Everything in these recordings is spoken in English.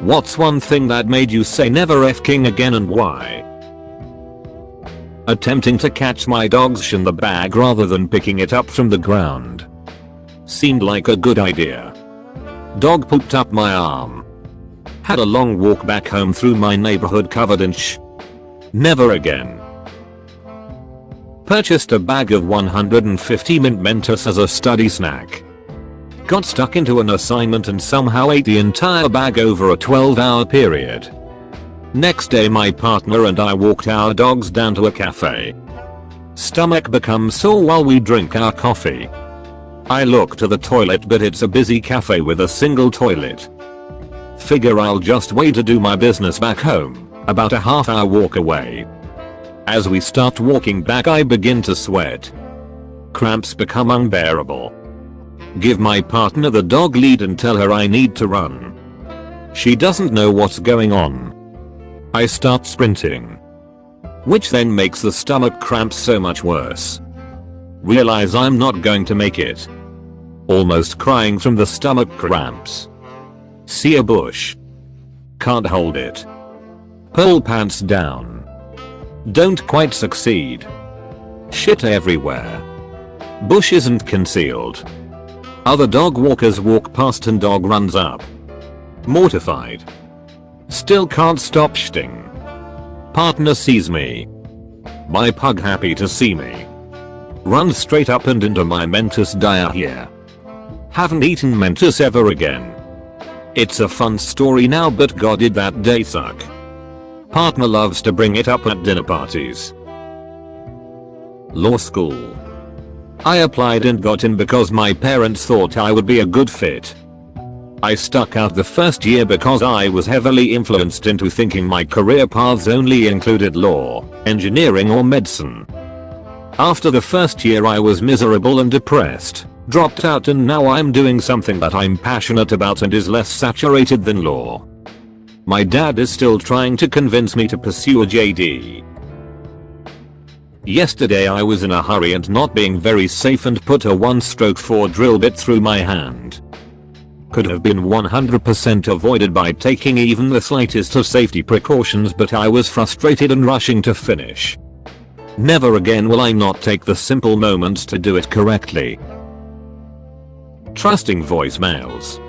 What's one thing that made you say never f***ing again and why? Attempting to catch my dog's shit in the bag rather than picking it up from the ground. Seemed like a good idea. Dog pooped up my arm. Had a long walk back home through my neighborhood covered in sh. Never again. Purchased a bag of 150 mint Mentos as a study snack. Got stuck into an assignment and somehow ate the entire bag over a 12-hour period. Next day my partner and I walked our dogs down to a cafe. Stomach becomes sore while we drink our coffee. I look to the toilet but it's a busy cafe with a single toilet. Figure I'll just wait to do my business back home, about a half-hour walk away. As we start walking back I begin to sweat. Cramps become unbearable. Give my partner the dog lead and tell her I need to run. She doesn't know what's going on. I start sprinting. Which then makes the stomach cramps so much worse. Realize I'm not going to make it. Almost crying from the stomach cramps. See a bush. Can't hold it. Pull pants down. Don't quite succeed. Shit everywhere. Bush isn't concealed. Other dog walkers walk past and dog runs up. Mortified. Still can't stop shitting. Partner sees me. My pug happy to see me. Runs straight up and into my Mentos diarrhea. Haven't eaten Mentos ever again. It's a fun story now but god did that day suck. Partner loves to bring it up at dinner parties. Law school. I applied and got in because my parents thought I would be a good fit. I stuck out the first year because I was heavily influenced into thinking my career paths only included law, engineering or medicine. After the first year I was miserable and depressed, dropped out and now I'm doing something that I'm passionate about and is less saturated than law. My dad is still trying to convince me to pursue a JD. Yesterday I was in a hurry and not being very safe and put a 1/4 drill bit through my hand. Could have been 100% avoided by taking even the slightest of safety precautions but I was frustrated and rushing to finish. Never again will I not take the simple moments to do it correctly. Trusting voicemails.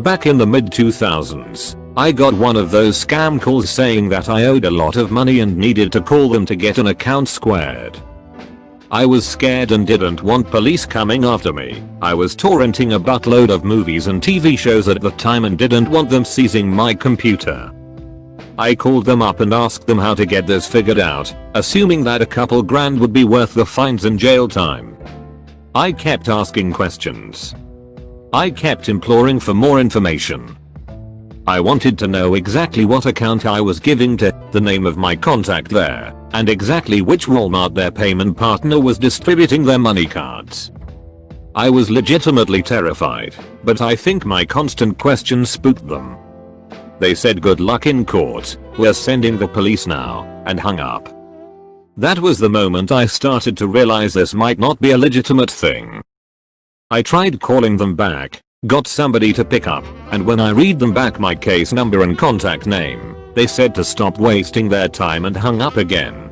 Back in the mid-2000s, I got one of those scam calls saying that I owed a lot of money and needed to call them to get an account squared. I was scared and didn't want police coming after me. I was torrenting a buttload of movies and TV shows at the time and didn't want them seizing my computer. I called them up and asked them how to get this figured out, assuming that a couple grand would be worth the fines and jail time. I kept asking questions. I kept imploring for more information. I wanted to know exactly what account I was giving to, the name of my contact there, and exactly which Walmart their payment partner was distributing their money cards. I was legitimately terrified, but I think my constant questions spooked them. They said good luck in court, we're sending the police now, and hung up. That was the moment I started to realize this might not be a legitimate thing. I tried calling them back, got somebody to pick up, and when I read them back my case number and contact name, they said to stop wasting their time and hung up again.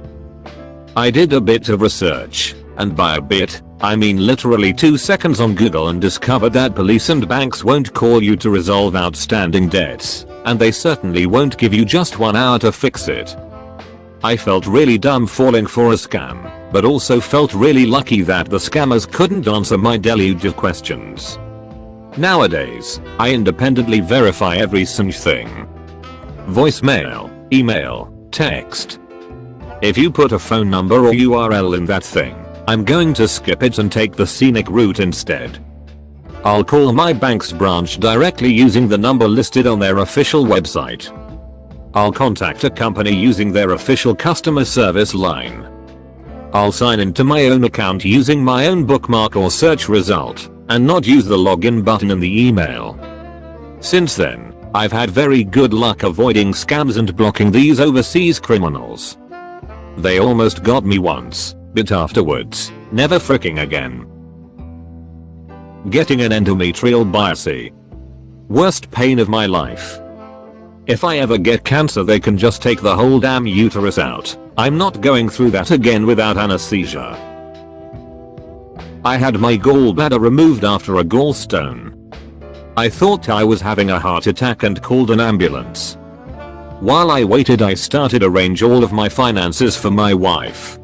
I did a bit of research, and by a bit, I mean literally 2 seconds on Google and discovered that police and banks won't call you to resolve outstanding debts, and they certainly won't give you just 1 hour to fix it. I felt really dumb falling for a scam, but also felt really lucky that the scammers couldn't answer my deluge of questions. Nowadays, I independently verify every single thing. Voicemail, email, text. If you put a phone number or URL in that thing, I'm going to skip it and take the scenic route instead. I'll call my bank's branch directly using the number listed on their official website. I'll contact a company using their official customer service line. I'll sign into my own account using my own bookmark or search result, and not use the login button in the email. Since then, I've had very good luck avoiding scams and blocking these overseas criminals. They almost got me once, but afterwards, never fricking again. Getting an endometrial biopsy. Worst pain of my life. If I ever get cancer they can just take the whole damn uterus out. I'm not going through that again without anesthesia. I had my gallbladder removed after a gallstone. I thought I was having a heart attack and called an ambulance. While I waited I started arrange all of my finances for my wife.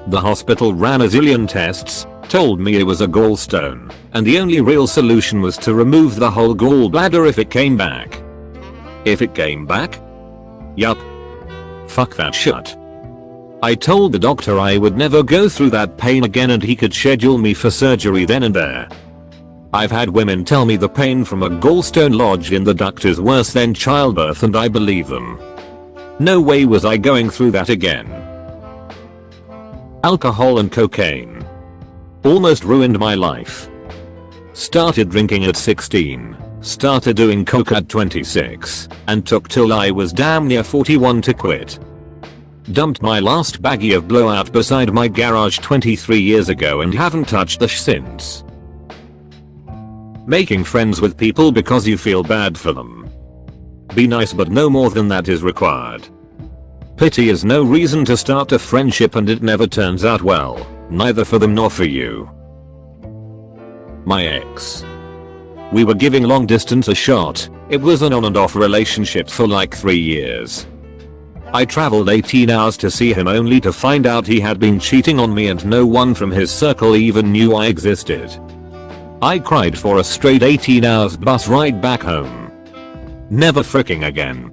The hospital ran a zillion tests, told me it was a gallstone, and the only real solution was to remove the whole gallbladder if it came back. If it came back? Yup. Fuck that shit. I told the doctor I would never go through that pain again and he could schedule me for surgery then and there. I've had women tell me the pain from a gallstone lodged in the duct is worse than childbirth and I believe them. No way was I going through that again. Alcohol and cocaine. Almost ruined my life. Started drinking at 16. Started doing coke at 26, and took till I was damn near 41 to quit. Dumped my last baggie of blowout beside my garage 23 years ago and haven't touched the since. Making friends with people because you feel bad for them. Be nice but no more than that is required. Pity is no reason to start a friendship and it never turns out well, neither for them nor for you. My ex. We were giving long distance a shot. It was an on and off relationship for like 3 years. I traveled 18 hours to see him only to find out he had been cheating on me and no one from his circle even knew I existed. I cried for a straight 18 hours bus ride back home. Never fricking again.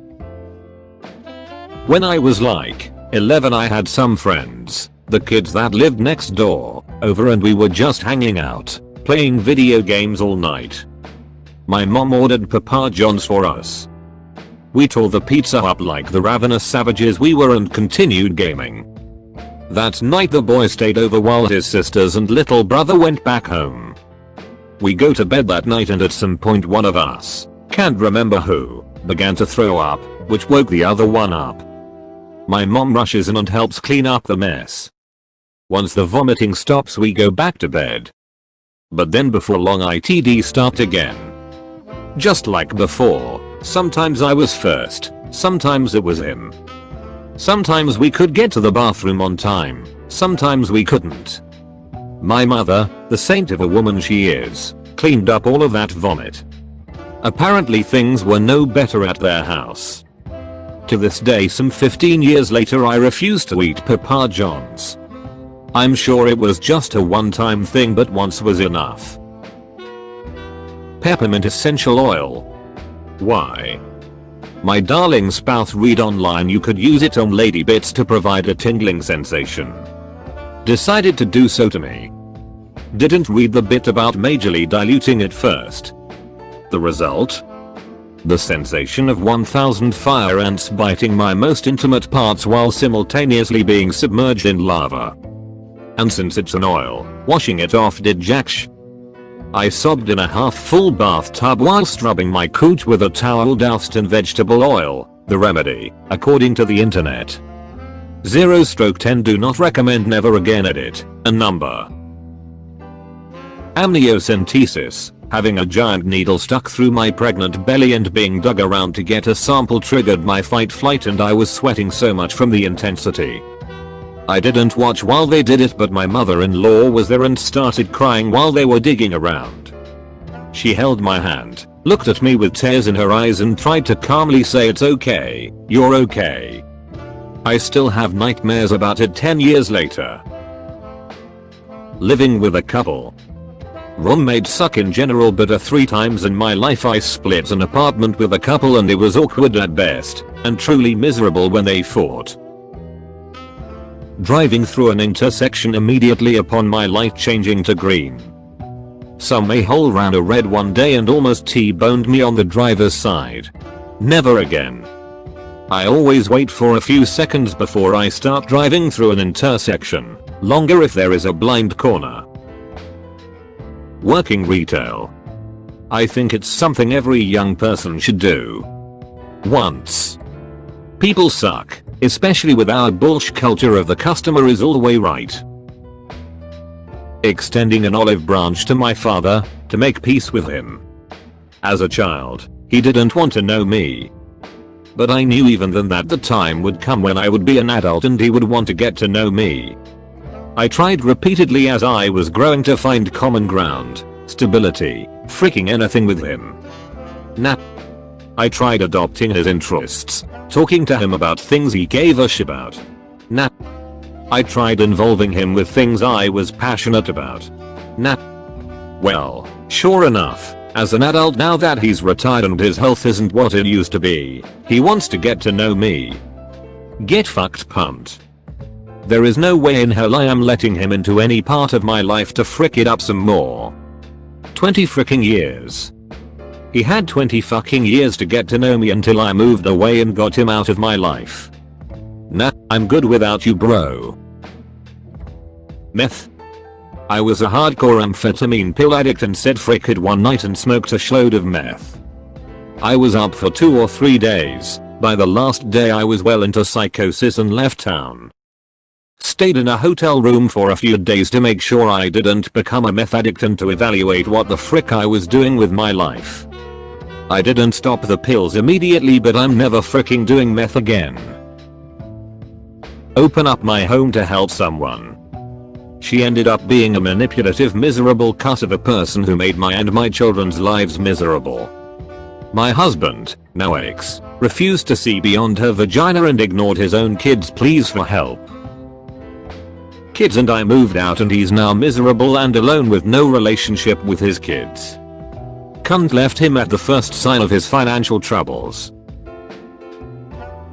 When I was like 11 I had some friends, the kids that lived next door, over and we were just hanging out, playing video games all night. My mom ordered Papa John's for us. We tore the pizza up like the ravenous savages we were and continued gaming. That night the boy stayed over while his sisters and little brother went back home. We go to bed that night and at some point one of us, can't remember who, began to throw up, which woke the other one up. My mom rushes in and helps clean up the mess. Once the vomiting stops we go back to bed. But then before long ITD start again. Just like before, sometimes I was first, sometimes it was him. Sometimes we could get to the bathroom on time, sometimes we couldn't. My mother, the saint of a woman she is, cleaned up all of that vomit. Apparently things were no better at their house. To this day some 15 years later I refuse to eat Papa John's. I'm sure it was just a one-time thing but once was enough. Peppermint essential oil. Why? My darling spouse read online you could use it on lady bits to provide a tingling sensation. Decided to do so to me. Didn't read the bit about majorly diluting it first. The result? The sensation of 1000 fire ants biting my most intimate parts while simultaneously being submerged in lava. And since it's an oil, washing it off did jack sh. I sobbed in a half-full bathtub whilst rubbing my cooch with a towel doused in vegetable oil, the remedy, according to the internet. 0/10 do not recommend never again edit, a number. Amniocentesis, having a giant needle stuck through my pregnant belly and being dug around to get a sample triggered my fight flight and I was sweating so much from the intensity. I didn't watch while they did it but my mother-in-law was there and started crying while they were digging around. She held my hand, looked at me with tears in her eyes and tried to calmly say it's okay, you're okay. I still have nightmares about it 10 years later. Living with a couple. Roommates suck in general but 3 times in my life I split an apartment with a couple and it was awkward at best, and truly miserable when they fought. Driving through an intersection immediately upon my light changing to green. Some a-hole ran a red one day and almost T-boned me on the driver's side. Never again. I always wait for a few seconds before I start driving through an intersection, longer if there is a blind corner. Working retail. I think it's something every young person should do. Once. People suck, especially with our bullshit culture of the customer is all the way right. Extending an olive branch to my father, to make peace with him. As a child, he didn't want to know me. But I knew even then that the time would come when I would be an adult and he would want to get to know me. I tried repeatedly as I was growing to find common ground, stability, freaking anything with him. I tried adopting his interests, talking to him about things he gave a shit about. I tried involving him with things I was passionate about. Well, sure enough, as an adult now that he's retired and his health isn't what it used to be, he wants to get to know me. Get fucked pumped. There is no way in hell I am letting him into any part of my life to frick it up some more. 20 fricking years. He had 20 fucking years to get to know me until I moved away and got him out of my life. Nah, I'm good without you, bro. Meth. I was a hardcore amphetamine pill addict and said frick it one night and smoked a shload of meth. I was up for 2 or 3 days. By the last day I was well into psychosis and left town. Stayed in a hotel room for a few days to make sure I didn't become a meth addict and to evaluate what the frick I was doing with my life. I didn't stop the pills immediately, but I'm never fricking doing meth again. Open up my home to help someone. She ended up being a manipulative, miserable cuss of a person who made my and my children's lives miserable. My husband, now ex, refused to see beyond her vagina and ignored his own kids' pleas for help. Kids and I moved out and he's now miserable and alone with no relationship with his kids. Cunt left him at the first sign of his financial troubles.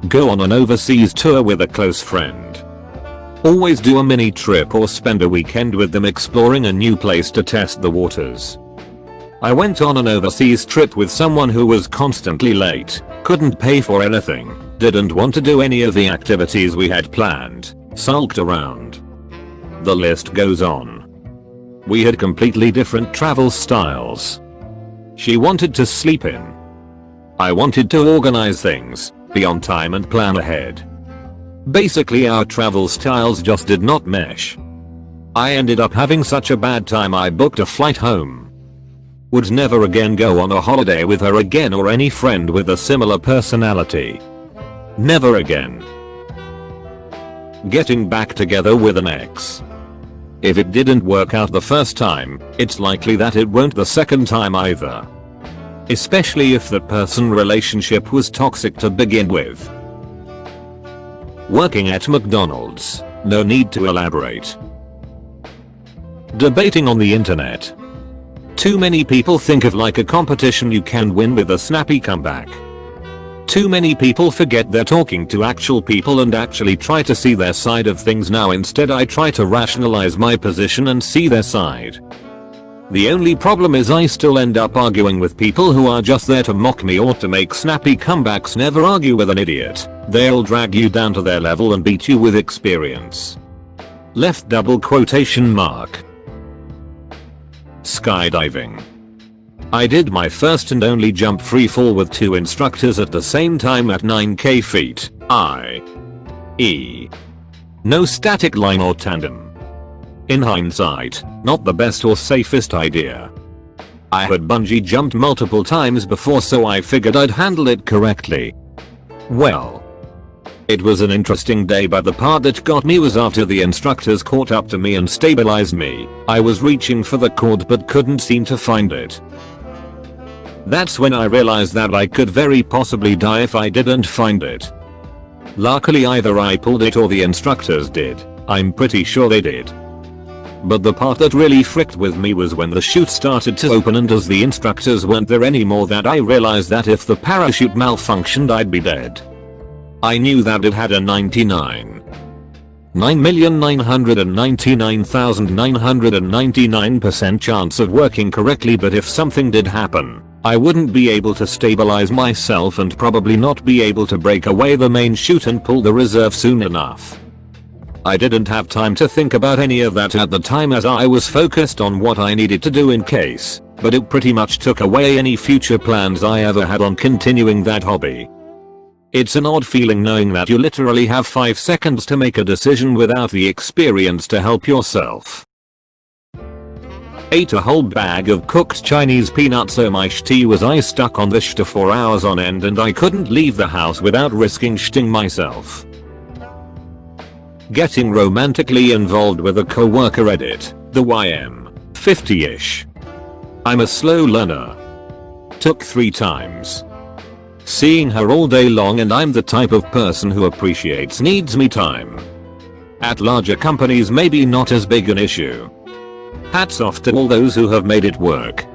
Go on an overseas tour with a close friend. Always do a mini trip or spend a weekend with them exploring a new place to test the waters. I went on an overseas trip with someone who was constantly late, couldn't pay for anything, didn't want to do any of the activities we had planned, sulked around. The list goes on. We had completely different travel styles. She wanted to sleep in. I wanted to organize things, be on time and plan ahead. Basically our travel styles just did not mesh. I ended up having such a bad time I booked a flight home. Would never again go on a holiday with her again or any friend with a similar personality. Never again. Getting back together with an ex. If it didn't work out the first time, it's likely that it won't the second time either. Especially if that person relationship was toxic to begin with. Working at McDonald's, no need to elaborate. Debating on the internet. Too many people think of like a competition you can win with a snappy comeback. Too many people forget they're talking to actual people and actually try to see their side of things. Now instead I try to rationalize my position and see their side. The only problem is I still end up arguing with people who are just there to mock me or to make snappy comebacks. Never argue with an idiot. They'll drag you down to their level and beat you with experience. Left double quotation mark. Skydiving. I did my first and only jump free fall with 2 instructors at the same time at 9k feet, i.e. no static line or tandem. In hindsight, not the best or safest idea. I had bungee jumped multiple times before, so I figured I'd handle it correctly. Well, it was an interesting day, but the part that got me was after the instructors caught up to me and stabilized me. I was reaching for the cord but couldn't seem to find it. That's when I realized that I could very possibly die if I didn't find it. Luckily either I pulled it or the instructors did. I'm pretty sure they did. But the part that really fricked with me was when the chute started to open, and as the instructors weren't there anymore, that I realized that if the parachute malfunctioned I'd be dead. I knew that it had a 9,999,999% chance of working correctly, but if something did happen, I wouldn't be able to stabilize myself and probably not be able to break away the main chute and pull the reserve soon enough. I didn't have time to think about any of that at the time, as I was focused on what I needed to do in case, but it pretty much took away any future plans I ever had on continuing that hobby. It's an odd feeling knowing that you literally have 5 seconds to make a decision without the experience to help yourself. Ate a whole bag of cooked Chinese peanuts so my shitty was I stuck on the shit for hours on end and I couldn't leave the house without risking shitting myself. Getting romantically involved with a coworker. Edit. The YM. 50ish. I'm a slow learner. Took 3 times. Seeing her all day long and I'm the type of person who appreciates needs me time. At larger companies maybe not as big an issue. Hats off to all those who have made it work.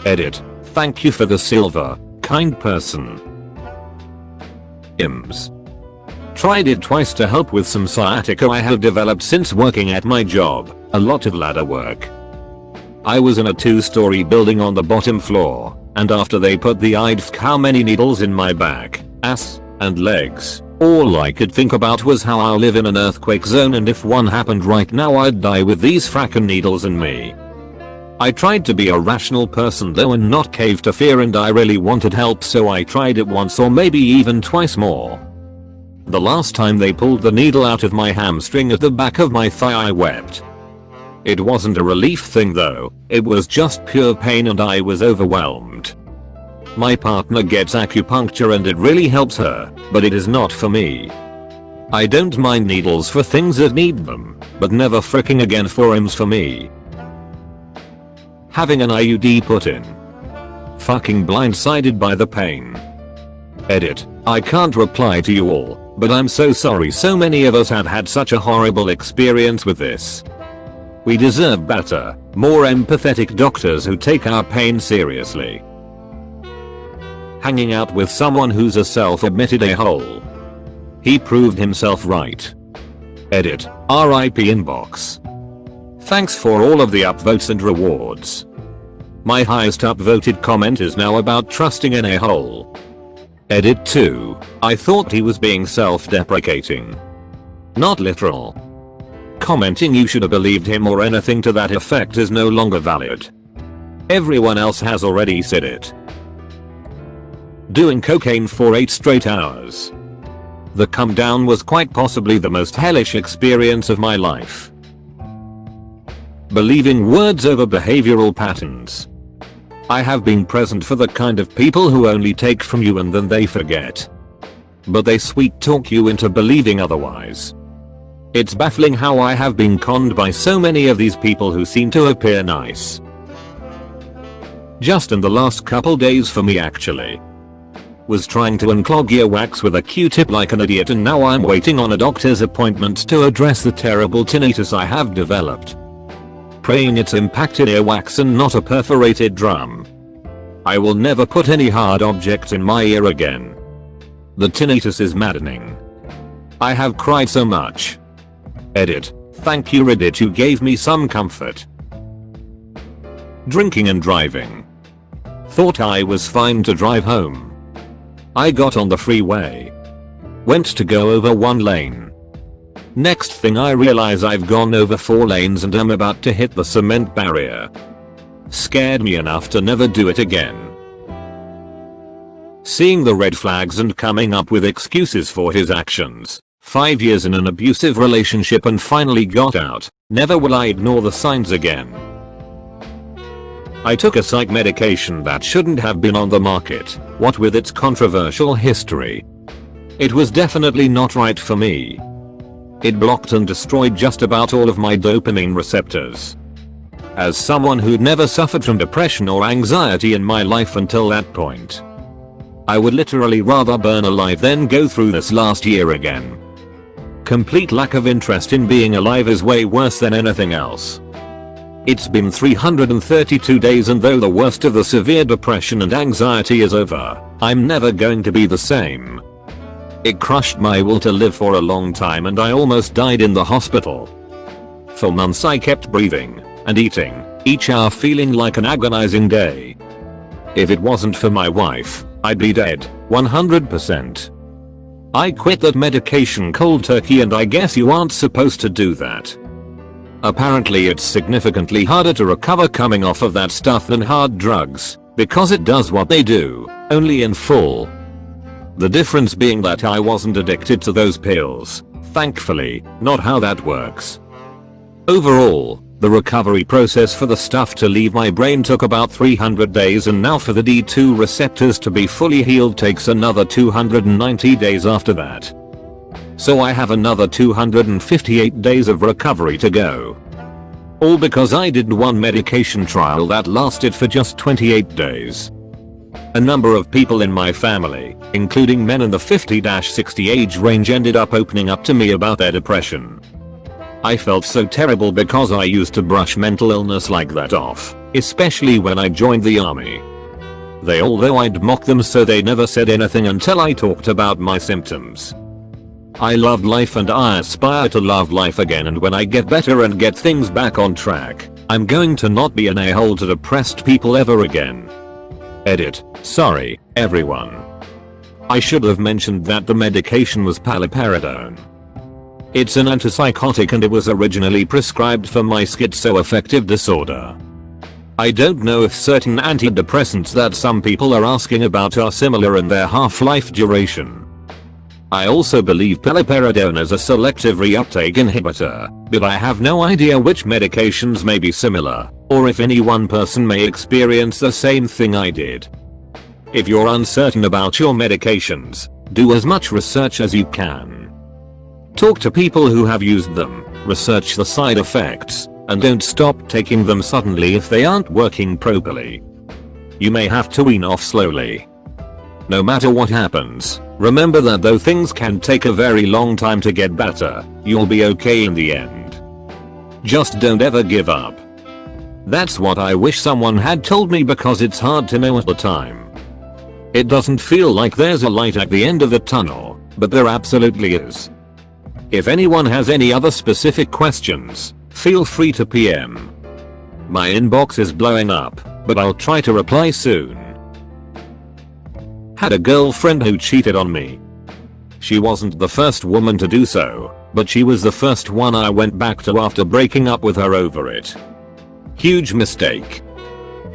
Edit. Thank you for the silver, kind person. IMS. Tried it twice to help with some sciatica I have developed since working at my job, a lot of ladder work. I was in a 2-story building on the bottom floor, and after they put the how many needles in my back, ass, and legs, all I could think about was how I'll live in an earthquake zone and if one happened right now I'd die with these frackin' needles in me. I tried to be a rational person though and not cave to fear, and I really wanted help, so I tried it once or maybe even twice more. The last time they pulled the needle out of my hamstring at the back of my thigh I wept. It wasn't a relief thing though, it was just pure pain and I was overwhelmed. My partner gets acupuncture and it really helps her, but it is not for me. I don't mind needles for things that need them, but never fricking again for IMS for me. Having an IUD put in. Fucking blindsided by the pain. Edit. I can't reply to you all, but I'm so sorry so many of us have had such a horrible experience with this. We deserve better, more empathetic doctors who take our pain seriously. Hanging out with someone who's a self-admitted a-hole. He proved himself right. Edit. RIP inbox. Thanks for all of the upvotes and rewards. My highest upvoted comment is now about trusting an a-hole. Edit 2. I thought he was being self-deprecating. Not literal. Commenting you should have believed him or anything to that effect is no longer valid. Everyone else has already said it. Doing cocaine for 8 straight hours. The come down was quite possibly the most hellish experience of my life. Believing words over behavioral patterns. I have been present for the kind of people who only take from you and then they forget. But they sweet talk you into believing otherwise. It's baffling how I have been conned by so many of these people who seem to appear nice. Just in the last couple days for me actually. Was trying to unclog earwax with a Q-tip like an idiot and now I'm waiting on a doctor's appointment to address the terrible tinnitus I have developed. Praying it's impacted earwax and not a perforated drum. I will never put any hard objects in my ear again. The tinnitus is maddening. I have cried so much. Edit. Thank you Reddit, you gave me some comfort. Drinking and driving. Thought I was fine to drive home. I got on the freeway. Went to go over 1 lane. Next thing I realize I've gone over 4 lanes and am about to hit the cement barrier. Scared me enough to never do it again. Seeing the red flags and coming up with excuses for his actions. 5 years in an abusive relationship and finally got out. Never will I ignore the signs again. I took a psych medication that shouldn't have been on the market, what with its controversial history. It was definitely not right for me. It blocked and destroyed just about all of my dopamine receptors. As someone who'd never suffered from depression or anxiety in my life until that point, I would literally rather burn alive than go through this last year again. Complete lack of interest in being alive is way worse than anything else. It's been 332 days and though the worst of the severe depression and anxiety is over, I'm never going to be the same. It crushed my will to live for a long time and I almost died in the hospital. For months I kept breathing and eating, each hour feeling like an agonizing day. If it wasn't for my wife, I'd be dead, 100%. I quit that medication cold turkey and I guess you aren't supposed to do that. Apparently it's significantly harder to recover coming off of that stuff than hard drugs, because it does what they do, only in full. The difference being that I wasn't addicted to those pills, thankfully, not how that works. Overall, The recovery process for the stuff to leave my brain took about 300 days, and now for the D2 receptors to be fully healed takes another 290 days after that. So I have another 258 days of recovery to go. All because I did one medication trial that lasted for just 28 days. A number of people in my family, including men in the 50-60 age range, ended up opening up to me about their depression. I felt so terrible because I used to brush mental illness like that off, especially when I joined the army. Although I'd mock them, so they never said anything until I talked about my symptoms. I loved life and I aspire to love life again, and when I get better and get things back on track, I'm going to not be an a-hole to depressed people ever again. Edit. Sorry, everyone. I should have mentioned that the medication was paliperidone. It's an antipsychotic and it was originally prescribed for my schizoaffective disorder. I don't know if certain antidepressants that some people are asking about are similar in their half-life duration. I also believe paliperidone is a selective reuptake inhibitor, but I have no idea which medications may be similar, or if any one person may experience the same thing I did. If you're uncertain about your medications, do as much research as you can. Talk to people who have used them, research the side effects, and don't stop taking them suddenly if they aren't working properly. You may have to wean off slowly. No matter what happens, remember that though things can take a very long time to get better, you'll be okay in the end. Just don't ever give up. That's what I wish someone had told me, because it's hard to know at the time. It doesn't feel like there's a light at the end of the tunnel, but there absolutely is. If anyone has any other specific questions, feel free to PM. My inbox is blowing up, but I'll try to reply soon. Had a girlfriend who cheated on me. She wasn't the first woman to do so, but she was the first one I went back to after breaking up with her over it. Huge mistake.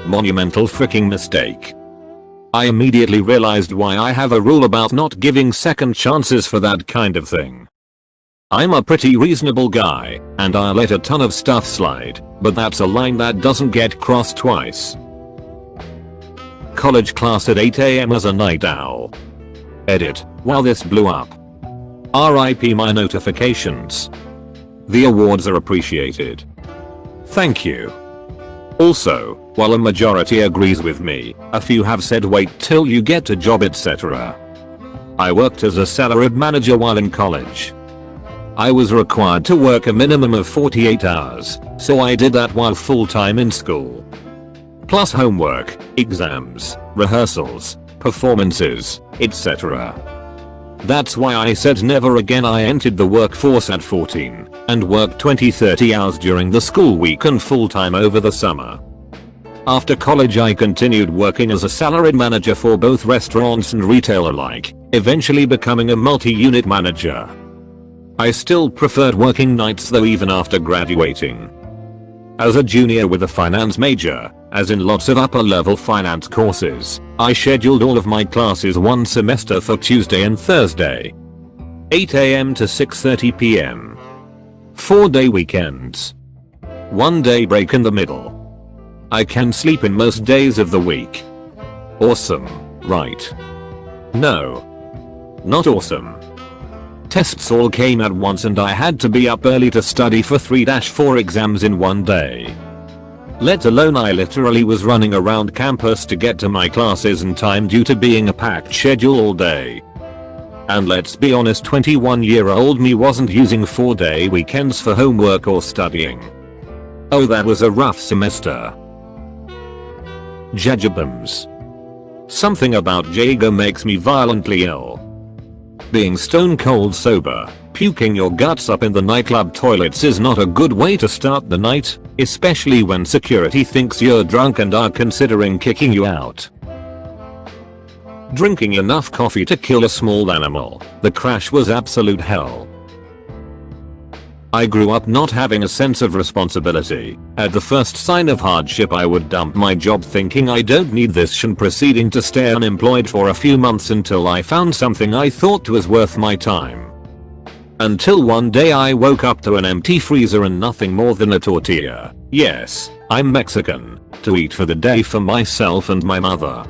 Monumental freaking mistake. I immediately realized why I have a rule about not giving second chances for that kind of thing. I'm a pretty reasonable guy, and I let a ton of stuff slide, but that's a line that doesn't get crossed twice. College class at 8 AM as a night owl. Edit. Wow, this blew up. RIP my notifications. The awards are appreciated. Thank you. Also, while a majority agrees with me, a few have said wait till you get a job, etc. I worked as a salaried manager while in college. I was required to work a minimum of 48 hours, so I did that while full-time in school. Plus homework, exams, rehearsals, performances, etc. That's why I said never again. I entered the workforce at 14 and worked 20-30 hours during the school week and full-time over the summer. After college I continued working as a salaried manager for both restaurants and retail alike, eventually becoming a multi-unit manager. I still preferred working nights though even after graduating. As a junior with a finance major, as in lots of upper level finance courses, I scheduled all of my classes one semester for Tuesday and Thursday. 8 AM to 6:30 PM. 4-day weekends. 1-day break in the middle. I can sleep in most days of the week. Awesome, right? No. Not awesome. Tests all came at once and I had to be up early to study for 3-4 exams in one day. Let alone I literally was running around campus to get to my classes in time due to being a packed schedule all day. And let's be honest, 21-year-old me wasn't using 4-day weekends for homework or studying. Oh, that was a rough semester. Jajabums. Something about Jaeger makes me violently ill. Being stone cold sober, puking your guts up in the nightclub toilets is not a good way to start the night, especially when security thinks you're drunk and are considering kicking you out. Drinking enough coffee to kill a small animal, the crash was absolute hell. I grew up not having a sense of responsibility. At the first sign of hardship I would dump my job thinking I don't need this and proceeding to stay unemployed for a few months until I found something I thought was worth my time. Until one day I woke up to an empty freezer and nothing more than a tortilla. Yes, I'm Mexican. To eat for the day for myself and my mother.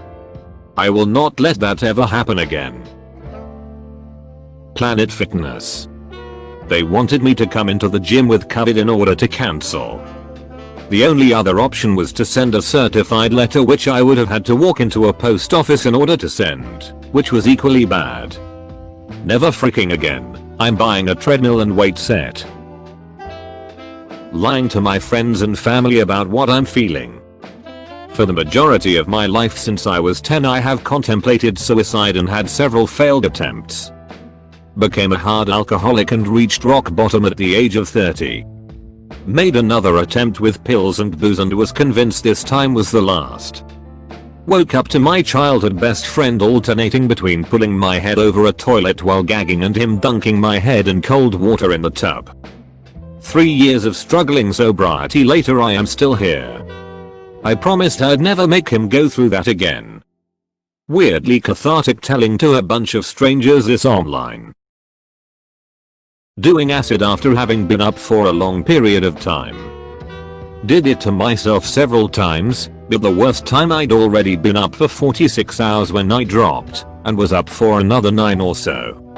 I will not let that ever happen again. Planet Fitness. They wanted me to come into the gym with COVID in order to cancel. The only other option was to send a certified letter, which I would have had to walk into a post office in order to send, which was equally bad. Never freaking again. I'm buying a treadmill and weight set. Lying to my friends and family about what I'm feeling. For the majority of my life since I was 10 I have contemplated suicide and had several failed attempts. Became a hard alcoholic and reached rock bottom at the age of 30. Made another attempt with pills and booze and was convinced this time was the last. Woke up to my childhood best friend alternating between pulling my head over a toilet while gagging and him dunking my head in cold water in the tub. 3 years of struggling sobriety later I am still here. I promised I'd never make him go through that again. Weirdly cathartic telling to a bunch of strangers this online. Doing acid after having been up for a long period of time. Did it to myself several times, but the worst time I'd already been up for 46 hours when I dropped, and was up for another 9 or so.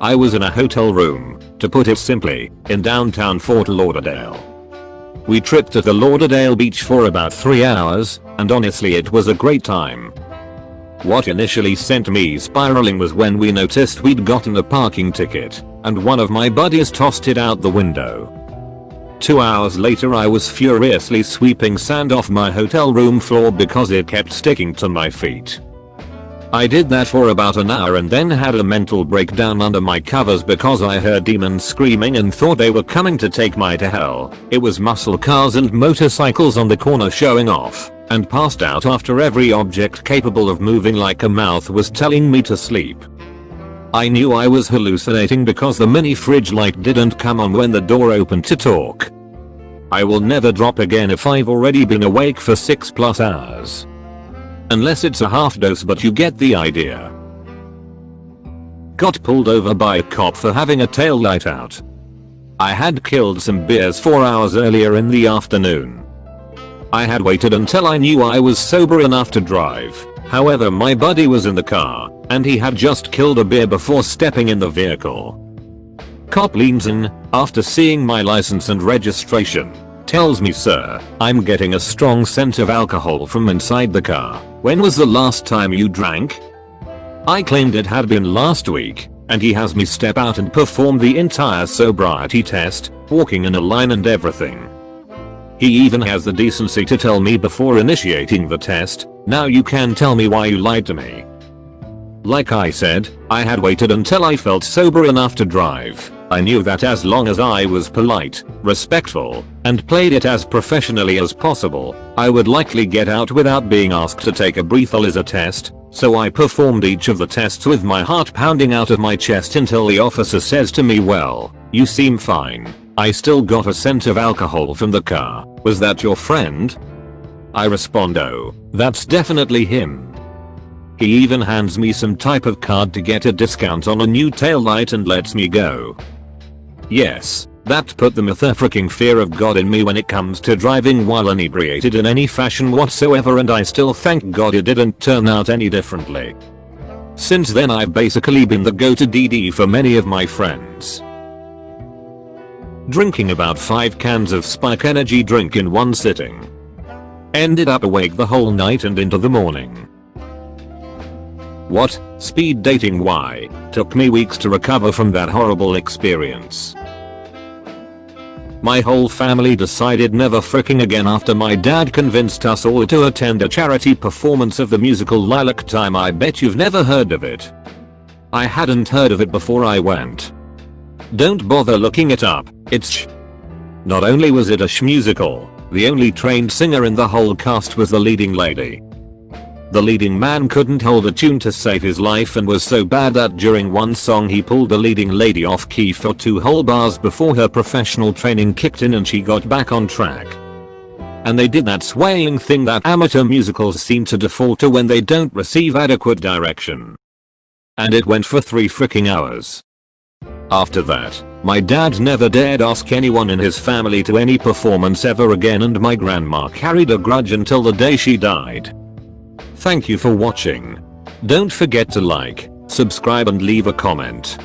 I was in a hotel room, to put it simply, in downtown Fort Lauderdale. We tripped to the Lauderdale beach for about 3 hours, and honestly it was a great time. What initially sent me spiraling was when we noticed we'd gotten a parking ticket, and one of my buddies tossed it out the window. 2 hours later I was furiously sweeping sand off my hotel room floor because it kept sticking to my feet. I did that for about an hour and then had a mental breakdown under my covers because I heard demons screaming and thought they were coming to take me to hell. It was muscle cars and motorcycles on the corner showing off, and passed out after every object capable of moving like a mouth was telling me to sleep. I knew I was hallucinating because the mini fridge light didn't come on when the door opened to talk. I will never drop again if I've already been awake for 6+ hours. Unless it's a half dose, but you get the idea. Got pulled over by a cop for having a tail light out. I had killed some beers 4 hours earlier in the afternoon. I had waited until I knew I was sober enough to drive. However, my buddy was in the car, and he had just killed a beer before stepping in the vehicle. Cop leans in, after seeing my license and registration, tells me, "Sir, I'm getting a strong scent of alcohol from inside the car. When was the last time you drank?" I claimed it had been last week, and he has me step out and perform the entire sobriety test, walking in a line and everything. He even has the decency to tell me before initiating the test, "Now you can tell me why you lied to me." Like I said, I had waited until I felt sober enough to drive. I knew that as long as I was polite, respectful, and played it as professionally as possible, I would likely get out without being asked to take a breathalyzer test, so I performed each of the tests with my heart pounding out of my chest until the officer says to me, "Well, you seem fine." I still got a scent of alcohol from the car. "Was that your friend?" I respond, "Oh, that's definitely him." He even hands me some type of card to get a discount on a new taillight and lets me go. Yes, that put the motherfucking fear of God in me when it comes to driving while inebriated in any fashion whatsoever, and I still thank God it didn't turn out any differently. Since then I've basically been the go-to DD for many of my friends. Drinking about 5 cans of Spike energy drink in one sitting. Ended up awake the whole night and into the morning. What? Speed dating? Why? Took me weeks to recover from that horrible experience. My whole family decided never fricking again after my dad convinced us all to attend a charity performance of the musical Lilac Time. I bet you've never heard of it. I hadn't heard of it before I went. Don't bother looking it up, it's sh. Not only was it a shmusical, the only trained singer in the whole cast was the leading lady. The leading man couldn't hold a tune to save his life and was so bad that during one song he pulled the leading lady off key for 2 whole bars before her professional training kicked in and she got back on track. And they did that swaying thing that amateur musicals seem to default to when they don't receive adequate direction. And it went for 3 freaking hours. After that, my dad never dared ask anyone in his family to any performance ever again, and my grandma carried a grudge until the day she died. Thank you for watching. Don't forget to like, subscribe and leave a comment.